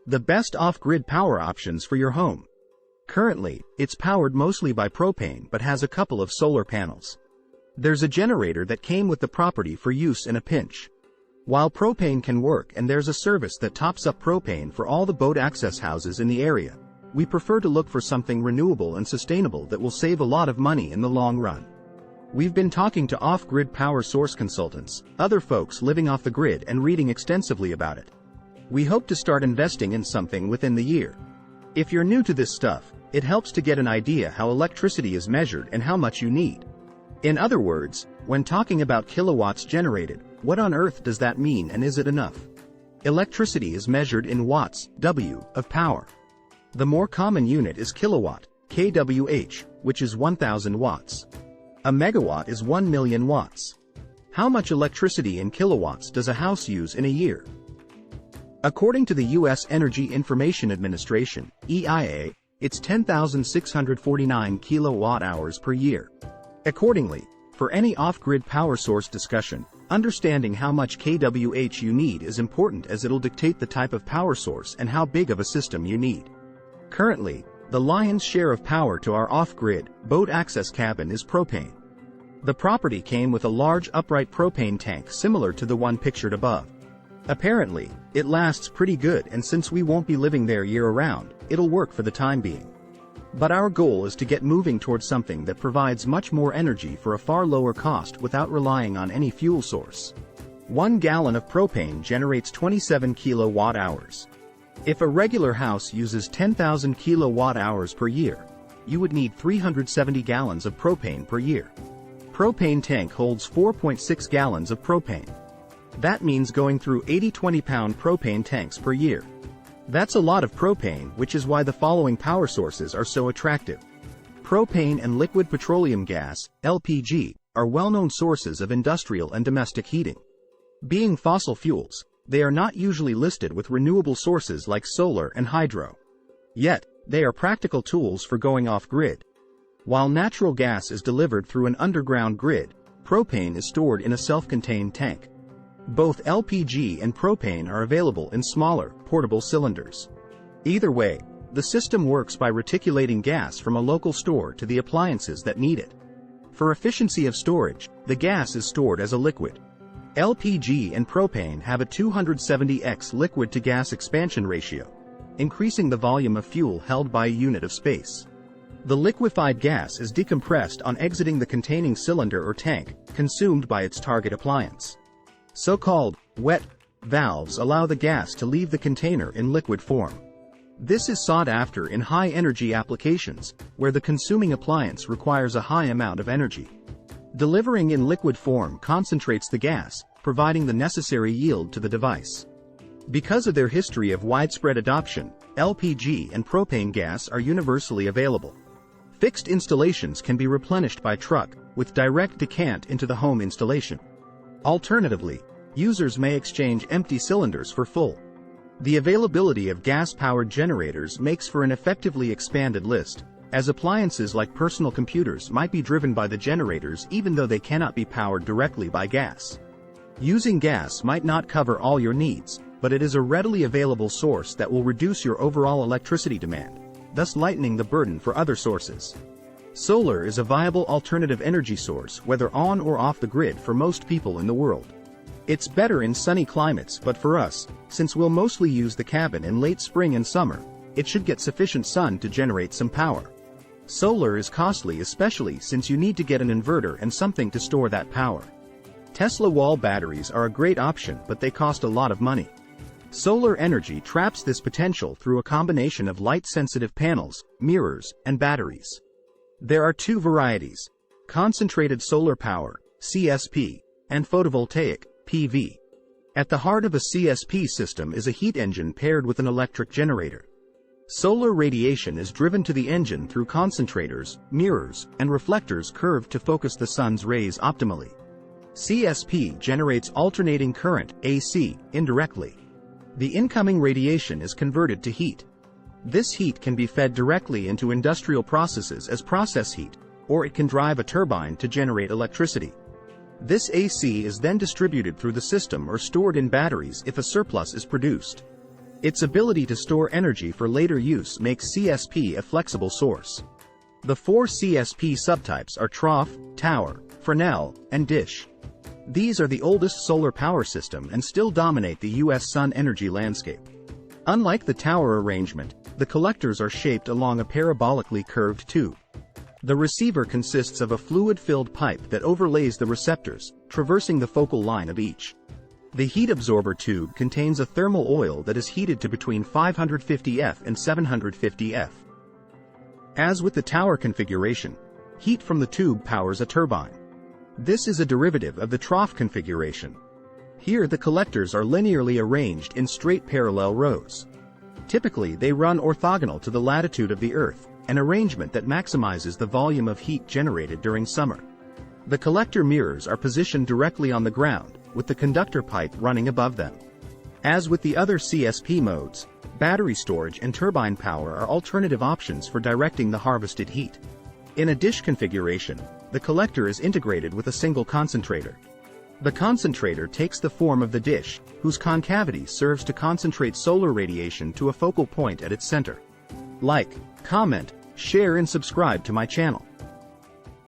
The best off-grid power options for your home. Currently, it's powered mostly by propane but has a couple of solar panels. There's a generator that came with the property for use in a pinch. While propane can work and there's a service that tops up propane for all the boat access houses in the area, we prefer to look for something renewable and sustainable that will save a lot of money in the long run. We've been talking to off-grid power source consultants, other folks living off the grid, and reading extensively about it. We hope to start investing in something within the year. If you're new to this stuff, it helps to get an idea how electricity is measured and how much you need. In other words, when talking about kilowatts generated, what on earth does that mean, and is it enough? Electricity is measured in watts, W, of power. The more common unit is kilowatt, kWh, which is 1,000 watts. A megawatt is 1 million watts. How much electricity in kilowatts does a house use in a year? According to the U.S. Energy Information Administration, EIA, it's 10,649 kilowatt-hours per year. Accordingly, for any off-grid power source discussion, understanding how much kWh you need is important, as it'll dictate the type of power source and how big of a system you need. Currently, the lion's share of power to our off-grid, boat access cabin is propane. The property came with a large upright propane tank similar to the one pictured above. Apparently, it lasts pretty good, and since we won't be living there year-round, it'll work for the time being. But our goal is to get moving towards something that provides much more energy for a far lower cost without relying on any fuel source. 1 gallon of propane generates 27 kilowatt-hours. If a regular house uses 10,000 kilowatt-hours per year, you would need 370 gallons of propane per year. Propane tank holds 4.6 gallons of propane. That means going through 80 20-pound propane tanks per year. That's a lot of propane, which is why the following power sources are so attractive. Propane and liquid petroleum gas, LPG, are well-known sources of industrial and domestic heating. Being fossil fuels, they are not usually listed with renewable sources like solar and hydro. Yet, they are practical tools for going off-grid. While natural gas is delivered through an underground grid, propane is stored in a self-contained tank. Both LPG and propane are available in smaller, portable cylinders. Either way, the system works by reticulating gas from a local store to the appliances that need it. For efficiency of storage, the gas is stored as a liquid. LPG and propane have a 270x liquid-to-gas expansion ratio, increasing the volume of fuel held by a unit of space. The liquefied gas is decompressed on exiting the containing cylinder or tank, consumed by its target appliance. So-called wet valves allow the gas to leave the container in liquid form. This is sought after in high-energy applications, where the consuming appliance requires a high amount of energy. Delivering in liquid form concentrates the gas, providing the necessary yield to the device. Because of their history of widespread adoption, LPG and propane gas are universally available. Fixed installations can be replenished by truck, with direct decant into the home installation. Alternatively, users may exchange empty cylinders for full. The availability of gas-powered generators makes for an effectively expanded list, as appliances like personal computers might be driven by the generators even though they cannot be powered directly by gas. Using gas might not cover all your needs, but it is a readily available source that will reduce your overall electricity demand, thus lightening the burden for other sources. Solar is a viable alternative energy source, whether on or off the grid, for most people in the world. It's better in sunny climates, but for us, since we'll mostly use the cabin in late spring and summer, it should get sufficient sun to generate some power. Solar is costly, especially since you need to get an inverter and something to store that power. Tesla wall batteries are a great option, but they cost a lot of money. Solar energy traps this potential through a combination of light-sensitive panels, mirrors, and batteries. There are two varieties: concentrated solar power, CSP, and photovoltaic, PV. At the heart of a CSP system is a heat engine paired with an electric generator. Solar radiation is driven to the engine through concentrators, mirrors, and reflectors curved to focus the sun's rays optimally. CSP generates alternating current, AC, indirectly. The incoming radiation is converted to heat. This heat can be fed directly into industrial processes as process heat, or it can drive a turbine to generate electricity. This AC is then distributed through the system or stored in batteries if a surplus is produced. Its ability to store energy for later use makes CSP a flexible source. The 4 CSP subtypes are trough, tower, Fresnel, and dish. These are the oldest solar power system and still dominate the U.S. sun energy landscape. Unlike the tower arrangement, the collectors are shaped along a parabolically curved tube. The receiver consists of a fluid-filled pipe that overlays the receptors, traversing the focal line of each. The heat absorber tube contains a thermal oil that is heated to between 550 F and 750 F. As with the tower configuration, heat from the tube powers a turbine. This is a derivative of the trough configuration. Here the collectors are linearly arranged in straight parallel rows. Typically they run orthogonal to the latitude of the Earth, an arrangement that maximizes the volume of heat generated during summer. The collector mirrors are positioned directly on the ground, with the conductor pipe running above them. As with the other CSP modes, battery storage and turbine power are alternative options for directing the harvested heat. In a dish configuration, the collector is integrated with a single concentrator. The concentrator takes the form of the dish, whose concavity serves to concentrate solar radiation to a focal point at its center. Like, comment, share and subscribe to my channel.